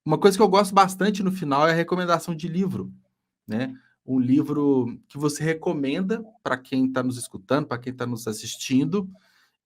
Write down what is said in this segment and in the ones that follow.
Uma coisa que eu gosto bastante no final é a recomendação de livro, né? Um livro que você recomenda para quem está nos escutando, para quem está nos assistindo,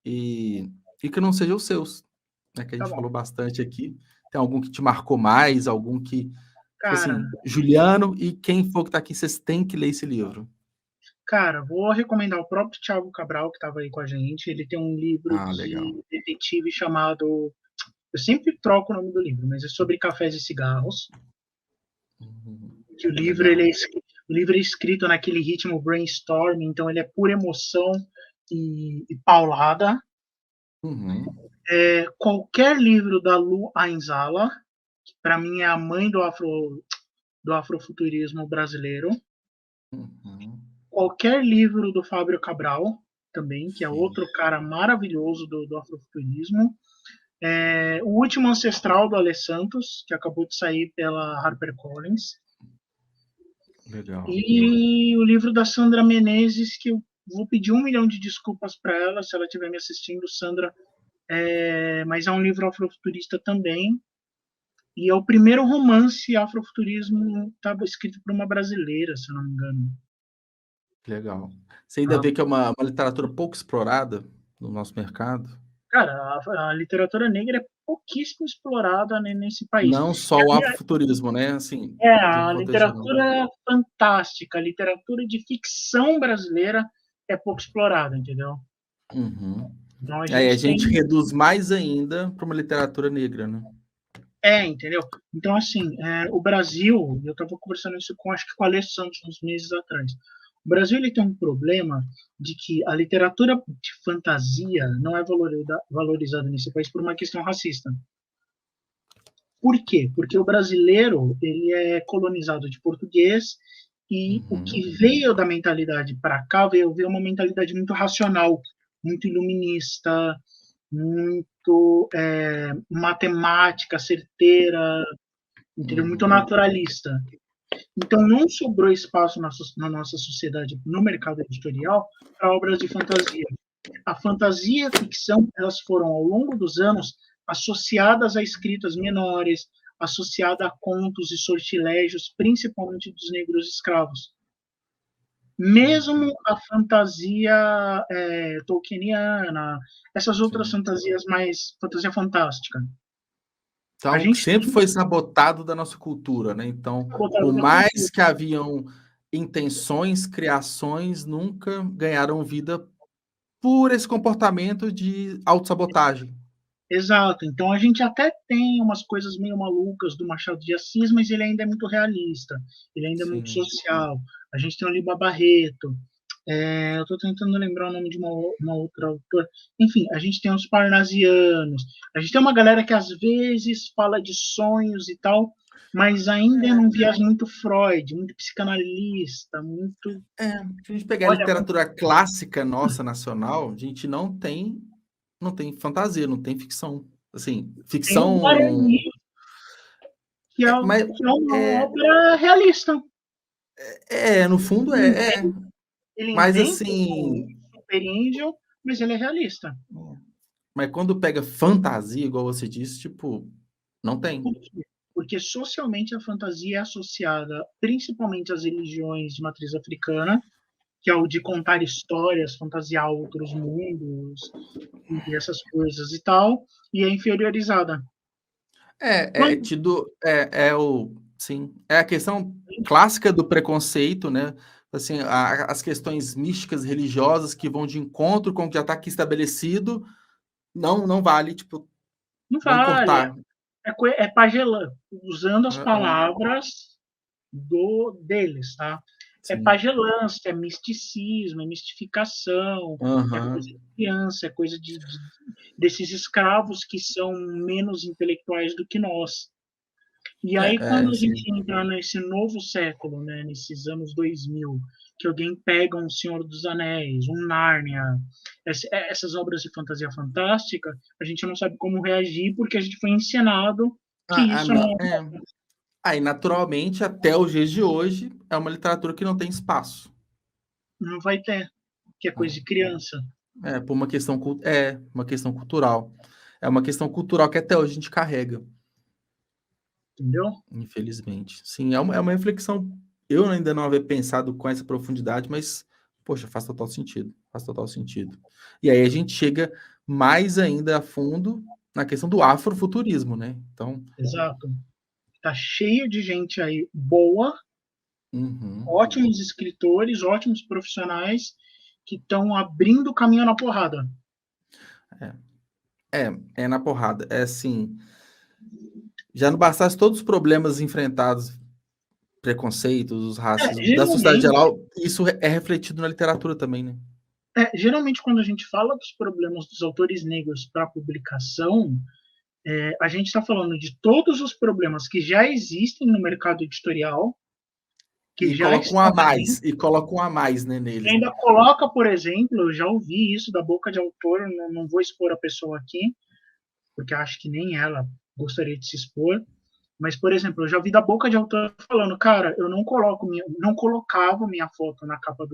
e que não sejam os seus, né? Que a Tá gente bom. falou bastante aqui. Tem algum que te marcou mais, algum que, tipo Cara, assim, Juliano e quem for que está aqui, vocês têm que ler esse livro. cara, vou recomendar o próprio Thiago Cabral, que estava aí com a gente. Ele tem um livro Ah, legal. de detetive chamado. Eu sempre troco o nome do livro, mas é sobre cafés e cigarros. Que o livro, Legal. o livro é escrito naquele ritmo brainstorm, então ele é pura emoção e paulada. Uhum. Qualquer livro da Lu Ainzala, que para mim é a mãe do afrofuturismo brasileiro. Uhum. Qualquer livro do Fábio Cabral, também, que é Sim. outro cara maravilhoso do afrofuturismo. O Último Ancestral, do Ale Santos, que acabou de sair pela HarperCollins. Legal. E o livro da Sandra Menezes, que eu vou pedir 1 milhão de desculpas para ela, se ela estiver me assistindo, Sandra, mas é um livro afrofuturista também. E é o primeiro romance afrofuturismo escrito por uma brasileira, se eu não me engano. Legal. Você ainda Tá? vê que é uma literatura pouco explorada no nosso mercado? Cara, a literatura negra é pouquíssimo explorada nesse país. Não só o afrofuturismo, né? Assim, de um A contexto geral. literatura fantástica, a literatura de ficção brasileira é pouco explorada, entendeu? Uhum. Então a Aí a gente tem. gente reduz mais ainda para uma literatura negra, né? Entendeu? Então, assim, o Brasil, eu estava conversando isso com, acho que com a Alê Santos uns meses atrás. O Brasil ele tem um problema de que a literatura de fantasia não é valorizada nesse país por uma questão racista. Por quê? Porque o brasileiro ele é colonizado de português e o que Uhum. veio da mentalidade para cá veio uma mentalidade muito racional, muito iluminista, muito matemática certeira, entendeu? Muito Uhum. naturalista. Então não sobrou espaço na nossa sociedade, no mercado editorial, para obras de fantasia. A fantasia e a ficção, elas foram, ao longo dos anos, associadas a escritas menores, associada a contos e sortilégios, principalmente dos negros escravos. Mesmo a fantasia tolkieniana, essas outras Sim. fantasias mais fantasia fantástica. A Então, gente sempre foi sabotado da nossa cultura, né? Então, por botaram da cultura. mais que haviam intenções, criações, nunca ganharam vida por esse comportamento de autossabotagem. Exato. Então a gente até tem umas coisas meio malucas do Machado de Assis, mas ele ainda é muito realista, ele ainda é muito Sim. social. A gente tem o Liba Barreto. Eu estou tentando lembrar o nome de uma outra autora. Enfim, a gente tem os parnasianos. A gente tem uma galera que às vezes fala de sonhos e tal, mas ainda é num viés muito Freud, muito psicanalista, muito. Se a gente pegar a Olha, literatura clássica nossa, nacional, a gente não tem fantasia, não tem ficção. Assim, tem o ficção. Guarani, que é, Mas que é uma é, ópera realista. no fundo é. Ele Mas inventa assim. o superíndio, mas ele é realista. Mas quando pega fantasia, igual você disse, tipo, não tem. Por quê? Porque socialmente a fantasia é associada principalmente às religiões de matriz africana, que é o de contar histórias, fantasiar outros mundos e essas coisas e tal, e é inferiorizada. É Quando tido. Sim. É a questão clássica do preconceito, né? Assim, as questões místicas, religiosas que vão de encontro com o que já está aqui estabelecido, não vale, tipo, não vamos vale, cortar. é pagelã, usando as É, palavras deles, tá? É sim. pagelância, é misticismo, é mistificação, é coisa Aham. de criança, é coisa desses escravos que são menos intelectuais do que nós. E aí, quando a Sim. gente entra nesse novo século, né, nesses anos 2000, que alguém pega um Senhor dos Anéis, um Nárnia, essas obras de fantasia fantástica, a gente não sabe como reagir porque a gente foi ensinado que isso Não, não Aí, naturalmente, até os dias de hoje, é uma literatura que não tem espaço. não vai ter, que é coisa de criança. Por uma questão cultural. É uma questão cultural que até hoje a gente carrega. entendeu? Infelizmente. Sim, é uma reflexão. Eu ainda não havia pensado com essa profundidade, mas, poxa, faz total sentido. Faz total sentido. E aí a gente chega mais ainda a fundo na questão do afrofuturismo, né? Então, Exato. Tá cheio de gente aí boa, uhum. ótimos escritores, ótimos profissionais que estão abrindo caminho na porrada. É na porrada. É assim, já não bastasse todos os problemas enfrentados, preconceitos, os racismos da sociedade Geralmente, geral, isso é refletido na literatura também, né? geralmente, quando a gente fala dos problemas dos autores negros para publicação, a gente está falando de todos os problemas que já existem no mercado editorial, que E já coloca um estão a aí, mais, e coloca um a mais, né, e neles, né? ainda coloca, por exemplo, eu já ouvi isso da boca de autor, não vou expor a pessoa aqui, porque acho que nem ela gostaria de se expor, mas, por exemplo, eu já vi da boca de autor falando, cara, eu não colocava minha foto na capa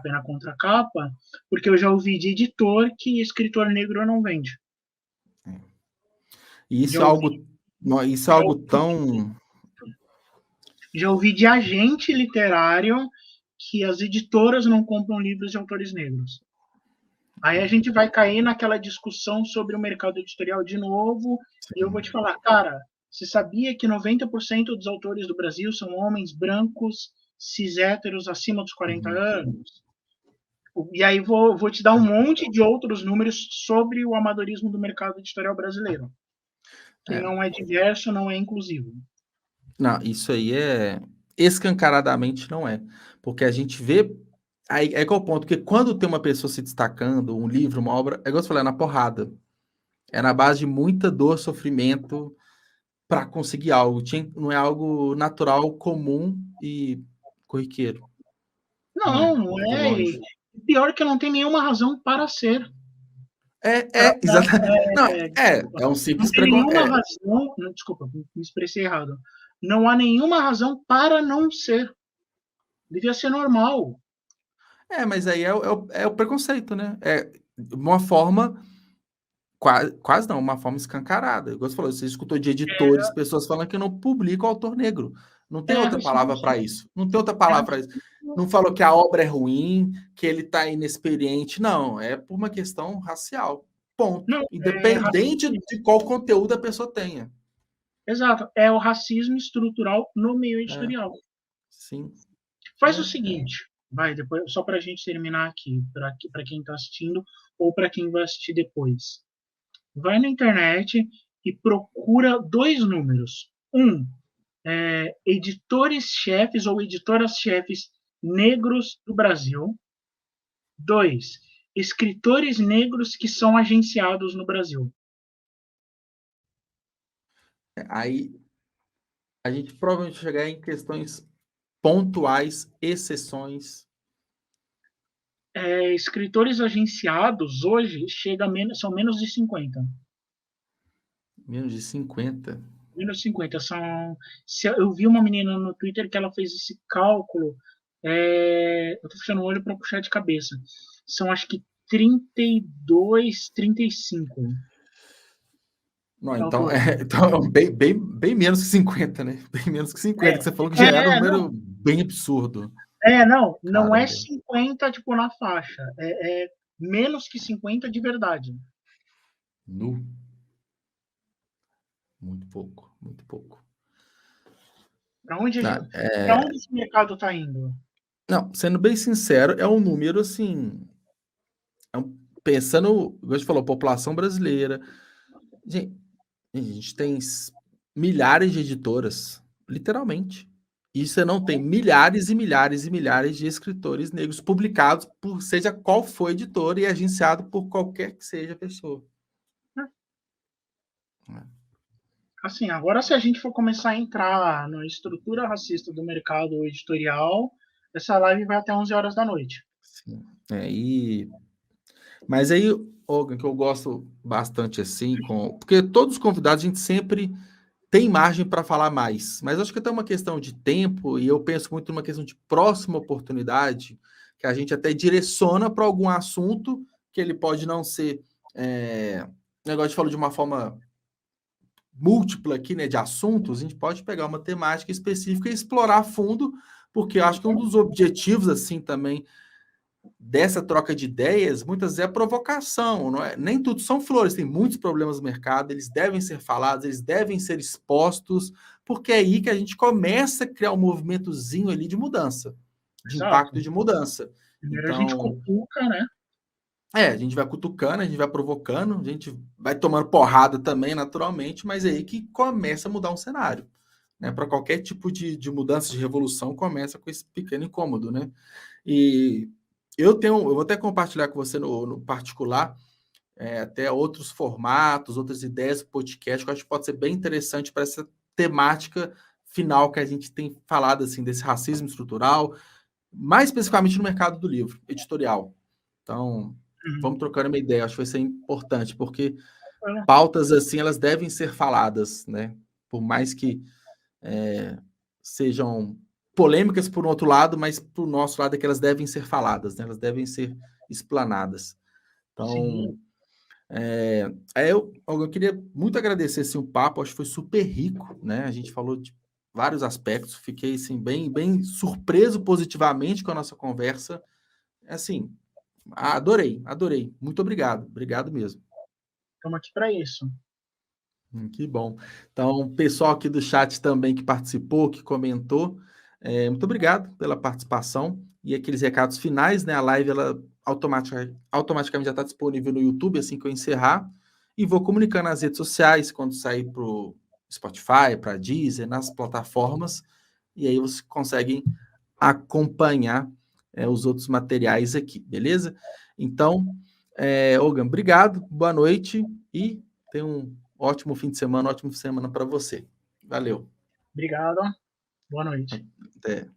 e na contracapa, porque eu já ouvi de editor que escritor negro não vende. E Já isso é ouvi, algo, isso é já algo ouvi, tão. já ouvi de agente literário que as editoras não compram livros de autores negros. Aí a gente vai cair naquela discussão sobre o mercado editorial de novo, e eu vou te Sim. falar, cara, você sabia que 90% dos autores do Brasil são homens brancos, cis héteros, acima dos 40 Uhum. anos? E aí vou te dar um monte de outros números sobre o amadorismo do mercado editorial brasileiro, que É. não é diverso, não é inclusivo. Não, isso aí é escancaradamente não é. Porque a gente vê. Aí é qual o ponto? Porque quando tem uma pessoa se destacando, um livro, uma obra, é igual você falou, é na porrada. É na base de muita dor, sofrimento para conseguir algo. Não é algo natural, comum e corriqueiro. Não é, Não, não de é. longe. E pior que não tem nenhuma razão para ser. Exatamente. Não, Desculpa, é um não simples tem nenhuma preconceito. razão, não, desculpa, me expressei errado. Não há nenhuma razão para não ser. Devia ser normal. Mas aí é o preconceito, né? É uma forma, quase não, uma forma escancarada. Igual você falou, você escutou de editores, pessoas falando que não publica o autor negro. Não tem É outra palavra racismo. para isso. Não tem outra É palavra para isso. racismo. Não falou que a obra é ruim, que ele está inexperiente. Não, é por uma questão racial. Ponto. Não, é Independente racismo. de qual conteúdo a pessoa tenha. Exato. É o racismo estrutural no meio É, editorial. sim. Faz o É. seguinte, vai, depois, só para a gente terminar aqui, para quem está assistindo ou para quem vai assistir depois. Vai na internet e procura dois números. Editores-chefes ou editoras-chefes negros do Brasil. 2. Escritores negros que são agenciados no Brasil. Aí a gente provavelmente vai chegar em questões pontuais, exceções. Escritores agenciados hoje são menos de 50. Menos de 50. Menos de 50. Eu vi uma menina no Twitter que ela fez esse cálculo. Eu tô fechando o olho para puxar de cabeça. São acho que 32, 35. Não, então, Autores. então bem menos que 50, né? Bem menos que 50, que você falou que já era um número Não. bem absurdo. Não é Caramba. 50 tipo na faixa. É menos que 50 de verdade. Nu. Muito pouco, muito pouco. Para onde, Não, onde esse mercado está indo? não, sendo bem sincero, é um número assim. Pensando, como a gente falou, população brasileira. Gente, a gente tem milhares de editoras, literalmente. E você não tem milhares e milhares e milhares de escritores negros publicados por seja qual for editor e agenciado por qualquer que seja a pessoa. Assim, agora se a gente for começar a entrar na estrutura racista do mercado editorial, essa live vai até 11 horas da noite. Sim. Mas aí, Olga, que eu gosto bastante assim, porque todos os convidados a gente sempre tem margem para falar mais, mas acho que tem uma questão de tempo e eu penso muito numa questão de próxima oportunidade, que a gente até direciona para algum assunto que ele pode não ser, negócio de falar de uma forma múltipla aqui, né, de assuntos, a gente pode pegar uma temática específica e explorar a fundo, porque eu acho que um dos objetivos, assim, também, dessa troca de ideias, muitas vezes é a provocação, não é? Nem tudo são flores, tem muitos problemas no mercado, eles devem ser falados, eles devem ser expostos, porque é aí que a gente começa a criar um movimentozinho ali de mudança, de Exato. impacto de mudança. Primeiro a gente Então, cutuca, né? a gente vai cutucando, a gente vai provocando, a gente vai tomando porrada também, naturalmente, mas é aí que começa a mudar um cenário. Né? Para qualquer tipo de mudança, de revolução, começa com esse pequeno incômodo, né? E eu vou até compartilhar com você no particular, até outros formatos, outras ideias do podcast, que eu acho que pode ser bem interessante para essa temática final que a gente tem falado, assim, desse racismo estrutural, mais especificamente no mercado do livro, editorial. Então, Uhum. vamos trocando uma ideia, acho que vai ser importante, porque É, pautas assim, elas devem ser faladas, né? Por mais que sejam polêmicas por um outro lado, mas por nosso lado é que elas devem ser faladas, né? Elas devem ser explanadas. Então, sim, eu queria muito agradecer assim, o papo, acho que foi super rico, né? A gente falou de vários aspectos, fiquei assim, bem surpreso positivamente com a nossa conversa. Assim, adorei. Muito obrigado mesmo. estamos aqui para isso. Que bom. Então, pessoal aqui do chat também que participou, que comentou, muito obrigado pela participação e aqueles recados finais, né? A live ela automaticamente já está disponível no YouTube assim que eu encerrar e vou comunicando nas redes sociais quando sair para o Spotify, para a Deezer, nas plataformas e aí vocês conseguem acompanhar os outros materiais aqui, beleza? Então, Ogan, obrigado, boa noite e tenha um ótimo fim de semana, ótima semana para você. Valeu. Obrigado. Boa noite. Até.